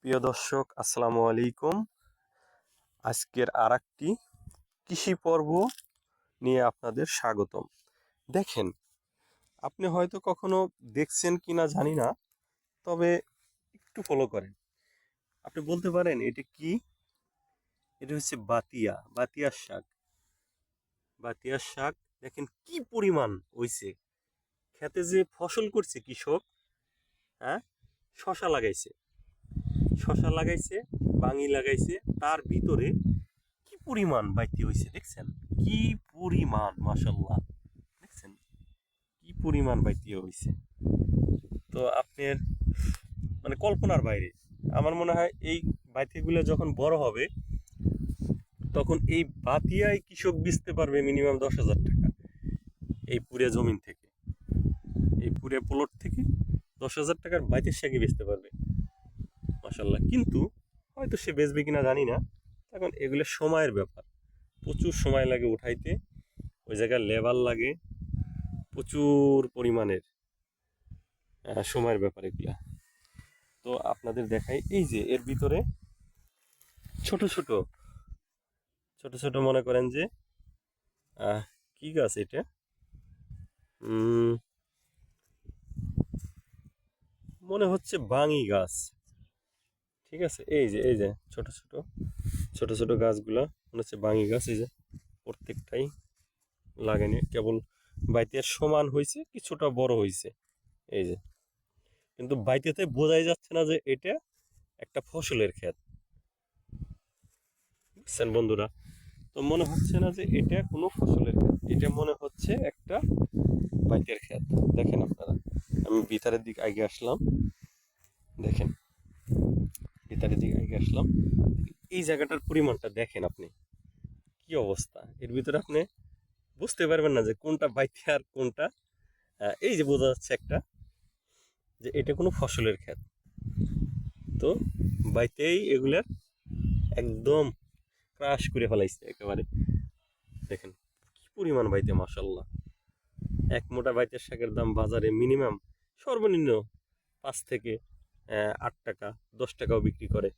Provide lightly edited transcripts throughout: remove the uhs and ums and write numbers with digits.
প্রিয় দর্শক, আসসালামু আলাইকুম। আজকের আরেকটি কৃষি পর্ব নিয়ে আপনাদের স্বাগতম। দেখেন, আপনি হয়তো কখনো দেখছেন কিনা জানি না, তবে একটু ফলো করেন। আপনি বলতে পারেন এটা কি? এটা হচ্ছে বাতিয়ার শাক। বাতিয়ার শাক দেখেন কি পরিমাণ হইছে। খেতে যে ফসল করছে কৃষক, হ্যাঁ, শশা লাগাইছে, বাঙি লাগাইছে, তার ভিতরে কি পরিমাণ বাইতি হয়েছে দেখছেন? কি পরিমাণ, মাশাল্লাহ, দেখছেন কি পরিমাণ বাইতি হয়েছে। তো আপনার মানে কল্পনার বাইরে। আমার মনে হয় এই বাইতিগুলো যখন বড় হবে তখন এই বাতিয়ায় কৃষক বেচতে পারবে মিনিমাম 10,000 টাকা। এই পুরে জমিন থেকে, এই পুরে প্লট থেকে 10,000 টাকার বাইতের শাকই বেচতে পারবে, মাশাল্লাহ। কিন্তু হয়তো সে বেচবে কিনা জানি না। এখন এগুলো সময়ের ব্যাপার, প্রচুর সময় লাগে উঠাইতে, ওই জায়গায় লেবার লাগে, প্রচুর পরিমাণের সময়ের ব্যাপার এগুলা। তো আপনাদের দেখাই, এই যে এর ভিতরে ছোট ছোট ছোট ছোট মনে করেন যে কি গাছ এটা, মনে হচ্ছে বাঙি গাছ। ঠিক আছে, এই যে ছোট ছোট ছোট ছোট গাছগুলা মনে হচ্ছে বাঙি গাছ। এই যে প্রত্যেকটাই লাগানি, কেবল বাইতের সমান হয়েছে, কিছুটা বড় হয়েছে। এই যে, কিন্তু বাইতেতে বোঝাই যাচ্ছে না যে এটা একটা ফসলের ক্ষেত, বুঝছেন বন্ধুরা? তো মনে হচ্ছে না যে এটা কোনো ফসলের ক্ষেত, এটা মনে হচ্ছে একটা বাইতের ক্ষেত। দেখেন আপনারা, আমি ভিতরের দিকে আগে আসলাম, দেখেন ভিতরের দিকে আগে আসলাম, এই জায়গাটার পরিমাণটা দেখেন আপনি, কি অবস্থা। এর ভিতরে আপনি বুঝতে পারবেন না যে কোনটা বাইতে আর কোনটা। এই যে বোঝা যাচ্ছে একটা, যে এটা কোনো ফসলের ক্ষেত। তো বাইতেই এগুলার একদম ক্রাশ করে ফেলাইছে একেবারে। দেখেন কি পরিমাণ বাইতে, মাশাল্লাহ। এক মোটা বাইতের শাকের দাম বাজারে মিনিমাম সর্বনিম্ন 5 থেকে 8 টাকা, 10 টাকাও বিক্রি করে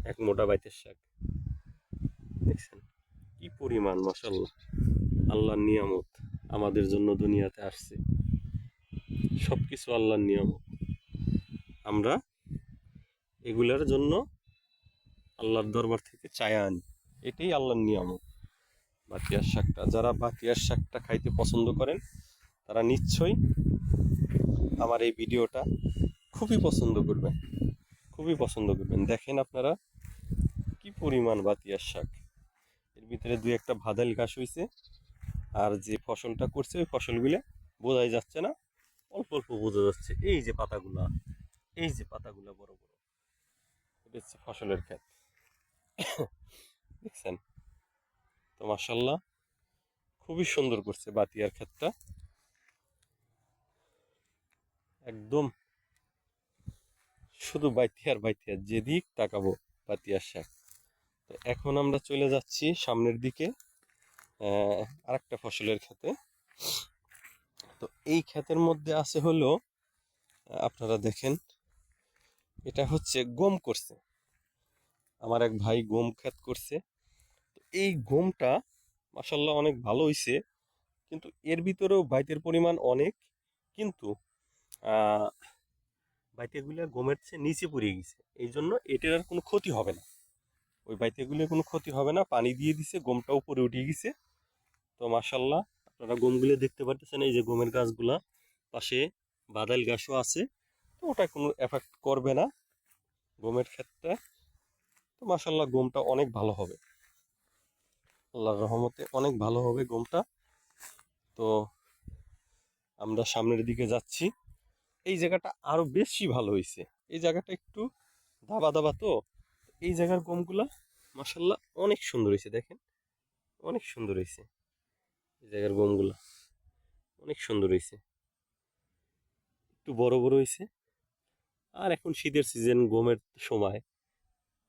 এক মোটা বাইতের শাক। দেখছেন কি পরিমাণ, মাশাল্লাহ। আল্লাহর নিয়ামত আমাদের জন্য দুনিয়াতে আসছে, সবকিছু আল্লাহর নিয়ামত। আমরা এগুলার জন্য আল্লাহর দরবার থেকে চায়া আনি, এটাই আল্লাহর নিয়ামত। বাতিয়ার শাকটা, যারা বাতিয়ার শাকটা খাইতে পছন্দ করেন তারা নিশ্চয়ই আমার এই ভিডিওটা খুবই পছন্দ করবেন, খুবই পছন্দ করবেন। দেখেন আপনারা কি পরিমাণ বাতিয়ার শাক। এর ভিতরে দুই একটা ভাদাল ঘাস হয়েছে, আর যে ফসলটা করছে ওই ফসলগুলো বোঝাই যাচ্ছে না, অল্প অল্প বোঝা যাচ্ছে। এই যে পাতাগুলা, এই যে পাতাগুলা বড় বড়, এটা হচ্ছে ফসলের ক্ষেত, দেখছেন? তো মাশাল্লাহ, খুবই সুন্দর করছে বাতিয়ার ক্ষেতটা, একদম শুধু বাইতিয়ার যেদিক তাকাবো বাতিয়ার শাক। তো এখন আমরা চলে যাচ্ছি সামনের দিকে আরেকটা ফসলের ক্ষেতে। তো এই ক্ষেতের মধ্যে আছে হলো, আপনারা দেখেন, এটা হচ্ছে গম করছে, আমার এক ভাই গম ক্ষেত করছে। তো এই গমটা মাশাল্লাহ অনেক ভালো হইছে, কিন্তু এর ভিতরেও বাইতের পরিমাণ অনেক, কিন্তু আহ বাইতেগুলো গমের চেয়ে নিচে পড়ে গেছে, এই জন্য এটার আর কোনো ক্ষতি হবে না। ওই বাইতেগুলো কোনো ক্ষতি হবে না, পানি দিয়ে দিছে, গমটা উপরে উঠে গেছে। তো মাশাল্লাহ, আপনারা গমগুলো দেখতে পারতেছেন, এই যে গমের গাছগুলা, পাশে বাদাল গাছও আছে। তো ওটা কোনো এফেক্ট করবে না গমের ক্ষেত্রে। তো মাশাল্লাহ, গমটা অনেক ভালো হবে, আল্লাহর রহমতে অনেক ভালো হবে গমটা। তো আমরা সামনের দিকে যাচ্ছি। এই জায়গাটা আরো বেশি ভালো হয়েছে, এই জায়গাটা একটু দাবা দাবা। তো এই জায়গার গমগুলা মাশাল্লাহ অনেক সুন্দর হয়েছে, দেখেন অনেক সুন্দর হয়েছে। এই জায়গার গমগুলা অনেক সুন্দর হয়েছে, একটু বড় বড় হয়েছে। আর এখন শীতের সিজন, গমের সময়,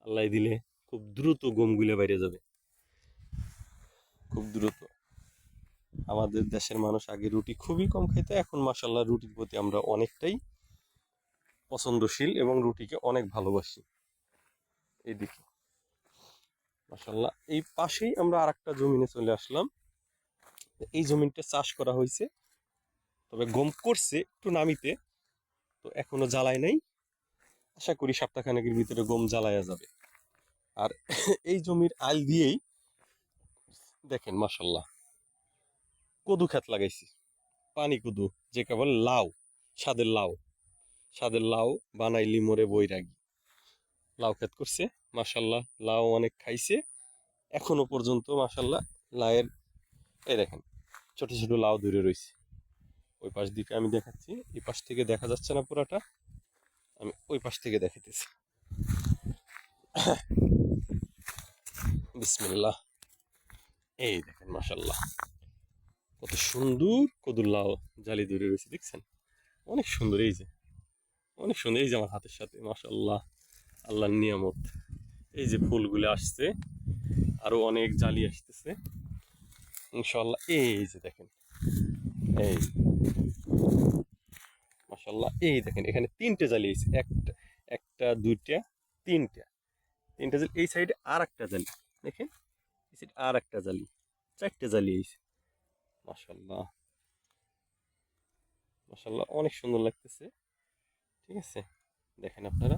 আল্লাহ দিলে খুব দ্রুত গমগুলো বাইরে যাবে, খুব দ্রুত। আমাদের দেশের মানুষ আগে রুটি খুবই কম খেতে, এখন মাশাল্লাহ রুটির প্রতি আমরা অনেকটাই পছন্দশীল এবং রুটিকে অনেক ভালোবাসি। এইদিকে মাশাল্লাহ। এই পাশেই আমরা আরেকটা জমিনে চলে আসলাম। এই জমিনটা চাষ করা হয়েছে, তবে গম করছে একটু নামিতে, তো এখনো জ্বালায় নাই। আশা করি সপ্তাহখানেকের ভিতরে গম জ্বালায়া যাবে। আর এই জমির আল দিয়েই দেখেন মাশাল্লাহ কদু ক্ষেত লাগাইছি, পানি কদু, যে কেবল লাউ, স্বাদের লাউ, স্বাদের লাউ বানাইলি মোরে বৈরাগী। লাউ ক্ষেত করছে মাশাল্লাহ, লাউ অনেক খাইছে এখনো পর্যন্ত মাশাল্লাহ। লাউয়ের এই দেখেন ছোট ছোট লাউ ধরে রয়েছে। ওই পাশ দিকে আমি দেখাচ্ছি, এই পাশ থেকে দেখা যাচ্ছে না পুরাটা, আমি ওই পাশ থেকে দেখাইতেছি। বিসমিল্লাহ। এই দেখেন মাশাল্লাহ কত সুন্দর কদুর লাউ জালি ধরে রয়েছে, দেখছেন? অনেক সুন্দর, এই যে অনেক সুন্দর, এই যে আমার হাতের সাথে মাশাল্লাহ আল্লাহর নিয়ামত। এই যে ফুলগুলো আসছে, আরো অনেক জালি আসতেছে ইনশাল্লাহ। এই যে দেখেন, এই মাশাল্লাহ, এই দেখেন এখানে তিনটে জালি আছে, একটা একটা দুইটা তিনটা, তিনটা জালি। এই সাইডে আর একটা জালি দেখেন, এই সাইডে আর একটা জালি, চারটে জালি আছে মাশাল্লাহ। মাশাল্লাহ অনেক সুন্দর লাগতেছে, ঠিক আছে? দেখেন আপনারা।